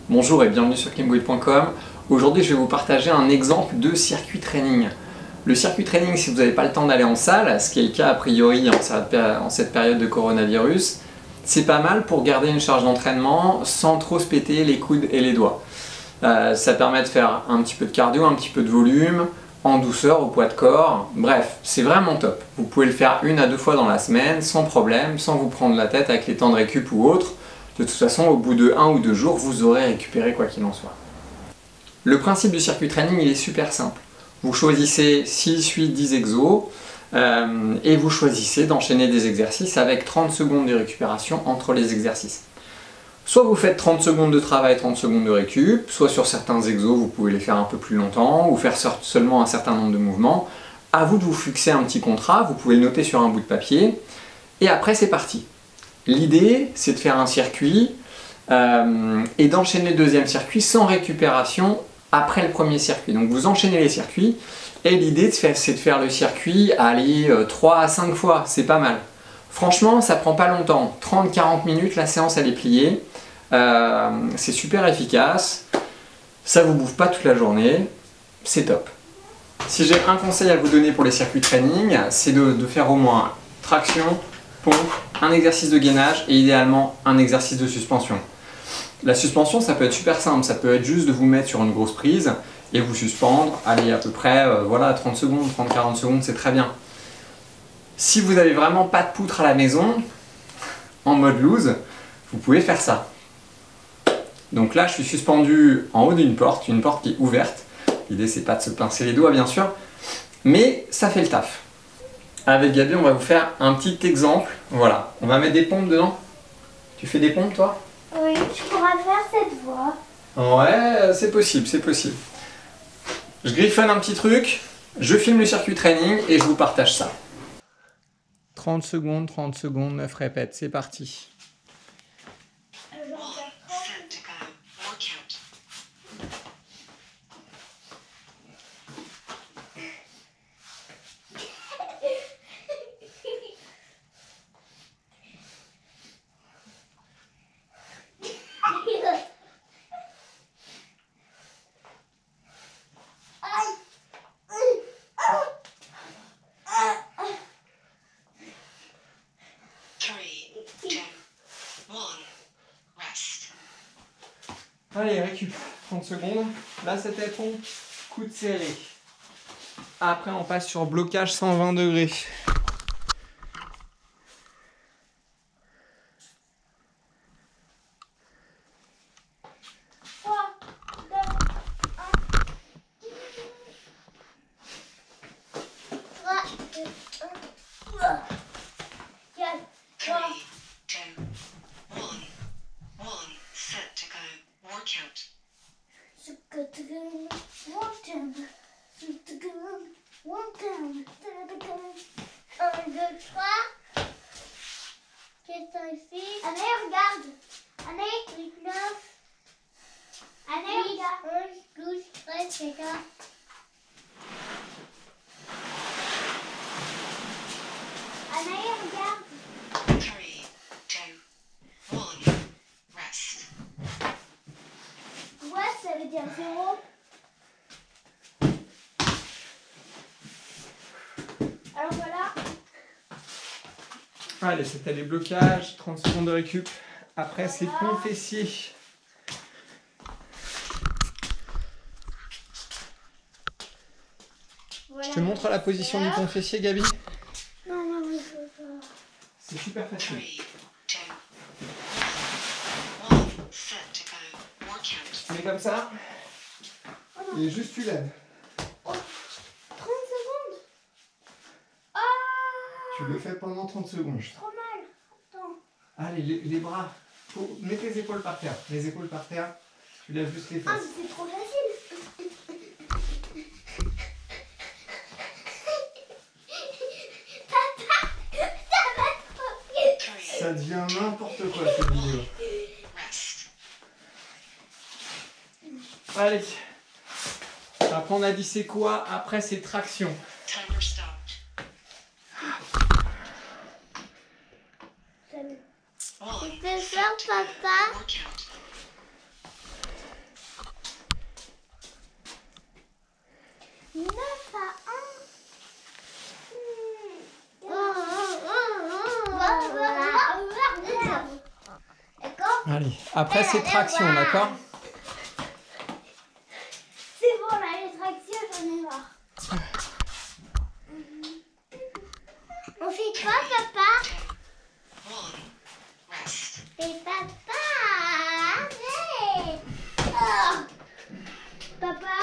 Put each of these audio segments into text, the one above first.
Bonjour et bienvenue sur KimGuide.com. Aujourd'hui, je vais vous partager un exemple de circuit training. Le circuit training, si vous n'avez pas le temps d'aller en salle, ce qui est le cas a priori en cette période de coronavirus, c'est pas mal pour garder une charge d'entraînement sans trop se péter les coudes et les doigts. Ça permet de faire un petit peu de cardio, un petit peu de volume, en douceur, au poids de corps. Bref, c'est vraiment top. Vous pouvez le faire 1 à 2 fois dans la semaine, sans problème, sans vous prendre la tête avec les temps de récup ou autre. De toute façon, au bout de 1 ou 2 jours, vous aurez récupéré quoi qu'il en soit. Le principe du circuit training, il est super simple. Vous choisissez 6, 8, 10 exos et vous choisissez d'enchaîner des exercices avec 30 secondes de récupération entre les exercices. Soit vous faites 30 secondes de travail, 30 secondes de récup, soit sur certains exos, vous pouvez les faire un peu plus longtemps ou faire seulement un certain nombre de mouvements. À vous de vous fixer un petit contrat, vous pouvez le noter sur un bout de papier et après c'est parti. L'idée, c'est de faire un circuit et d'enchaîner le deuxième circuit sans récupération après le premier circuit. Donc vous enchaînez les circuits et l'idée, c'est de faire le circuit, allez, 3 à 5 fois, c'est pas mal. Franchement, ça prend pas longtemps, 30-40 minutes, la séance elle est pliée. C'est super efficace, ça vous bouffe pas toute la journée, c'est top. Si j'ai un conseil à vous donner pour les circuits training, c'est de faire au moins traction, pompe, un exercice de gainage et idéalement un exercice de suspension. La suspension, ça peut être super simple, ça peut être juste de vous mettre sur une grosse prise et vous suspendre, allez à peu près voilà, 30 secondes, 30-40 secondes, c'est très bien. Si vous n'avez vraiment pas de poutre à la maison, en mode loose, vous pouvez faire ça. Donc là, je suis suspendu en haut d'une porte qui est ouverte. L'idée, c'est pas de se pincer les doigts, bien sûr, mais ça fait le taf. Avec Gabi, on va vous faire un petit exemple. Voilà, on va mettre des pompes dedans. Tu fais des pompes, toi? Oui, je pourrais faire cette voix. Ouais, c'est possible, c'est possible. Je griffonne un petit truc, je filme le circuit training et je vous partage ça. 30 secondes, 9 répètes, c'est parti. Allez, récup, 30 secondes. Là, c'était ton coude serré. Après, on passe sur blocage 120 degrés. Allez, regarde. Allez, 9. Allez, regarde. 11, 12, 13, 14. Allez, regarde. 3, 2, 1, rest. Ouais, ça veut dire 0. Alors voilà. Allez, c'était les blocages, 30 secondes de récup. Après, c'est pont fessier. Voilà. Je te montre la position du pont fessier, Gabi. Non, je veux pas. C'est super 3, facile. 2, 1, set to go. Workout. Tu mets comme ça, et juste tu lèves. 30 secondes. Ah, Tu le fais pendant 30 secondes. trop mal. Attends. Allez, les bras. Mets tes épaules par terre. Les épaules par terre. Tu lèves juste les Ah, fesses. mais c'est trop facile. Ça devient n'importe quoi cette vidéo. Rest. Allez. Après on a dit c'est quoi? Après c'est traction. Timer stopped. Tu peux faire, papa? Workout. Allez, après c'est traction, d'accord? C'est bon, là, les tractions, j'en ai marre. On fait quoi, papa? 2, 1, rest. Et papa, arrête! Oh. Papa?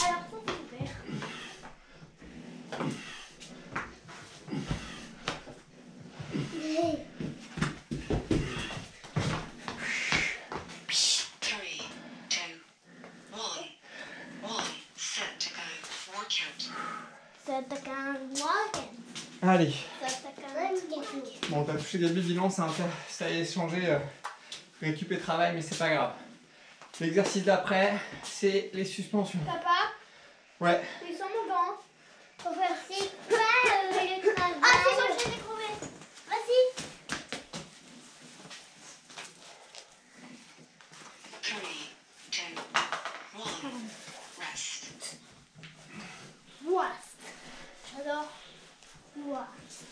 Alors, ça, c'est super. Mais... 3, 2, 1, 1, set to go. Workout. Ça attaque un wagon. Allez. Ça attaque un wagon. Bon, t'as touché Gabi, dis donc, ça a échangé récup et travail, mais c'est pas grave. L'exercice d'après, c'est les suspensions. Papa, Ouais. ils sont mon gant. Faut faire c'est quoi le travail? Ah, c'est bon, je l'ai trouvé. Vas-y. 3, 2, 1, rest. Wast. J'adore. Wast.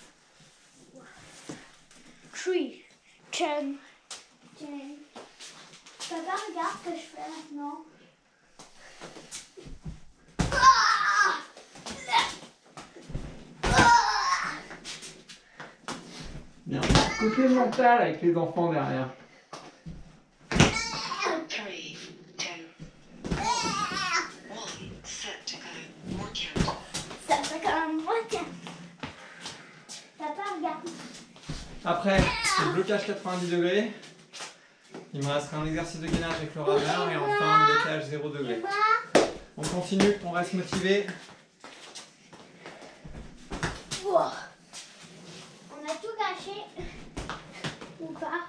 Tree. Chen. Chen. Papa, regarde ce que je fais maintenant. Ah! Ah! Bien. Côté mental avec les enfants derrière. 3, 2, 1, set to go. Workout. Ça fait quand même moitié. Papa, regarde. Après, c'est le blocage 90 degrés. Il me restera un exercice de gainage avec le rameur et enfin un blocage 0 degré. On continue, on reste motivé. Wow. On a tout gâché. Ou pas?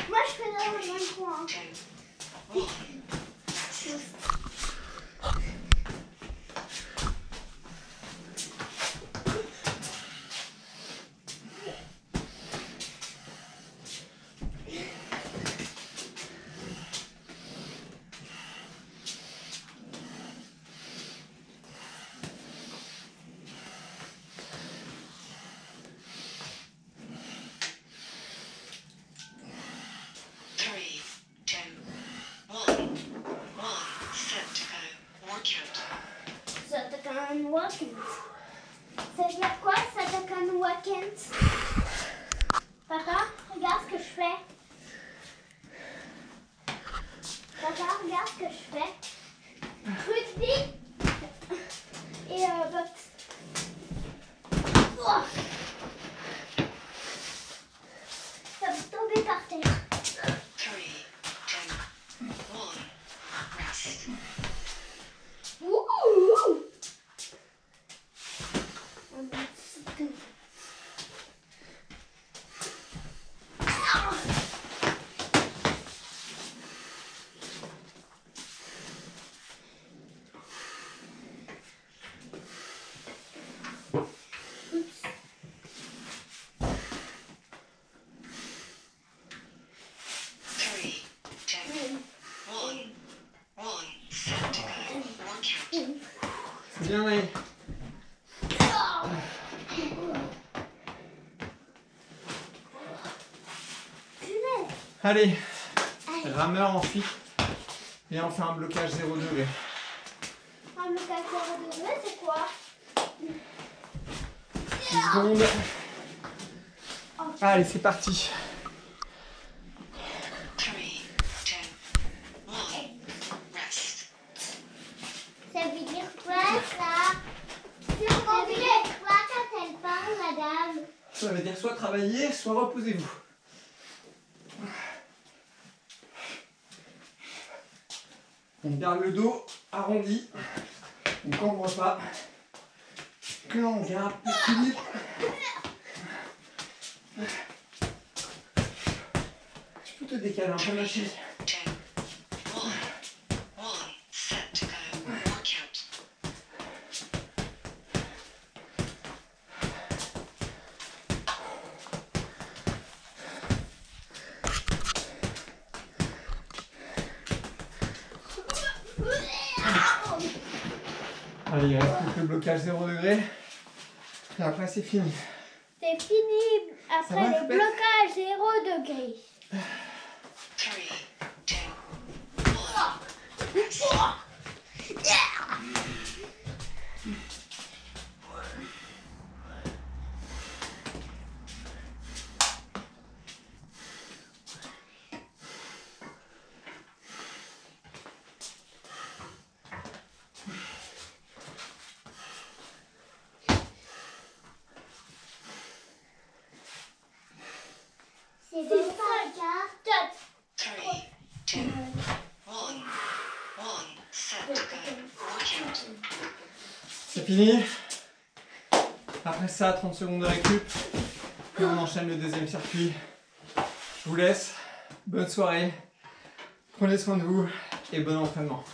Moi, je fais dans le même coin. 2, 1, rest. Three, 2, 1, 1, set to go. Workout. Ça attaque un week-end. Ça veut dire quoi, ça attaque un week-end? Papa, regarde ce que je fais. Papa, regarde ce que je fais. Rugby et boxe. Oh. Ça va tomber par terre. 3, 2, 1, rest. Ouh. Three, 2, 1, set to go. Workout. C'est bien, Maï. Allez, rameur ensuite. Et on fait un blocage 0 degré. Un blocage 0 degré, c'est quoi? 10 secondes. Allez, c'est parti. 3, 2, 1, rest. Ça veut dire quoi ça? Ça veut dire quoi quand elle parle, madame? Ça veut dire soit travailler, soit reposez-vous. On garde le dos arrondi. On cambre pas. Que on garde l'équilibre. Tu peux te décaler un peu ma chaise. 2, 1, set to go. Workout. Allez, il reste plus que le blocage 0 degré. Et après, c'est fini. C'est fini Ça va, après le Choupette blocage 0 degré. 3, 2, 1. Rest. C'est bon, regarde. 3, 2, 1. 1. Set to go. Workout. C'est fini. Après ça, 30 secondes de récup. Et on enchaîne le deuxième circuit. Je vous laisse. Bonne soirée. Prenez soin de vous et bon entraînement.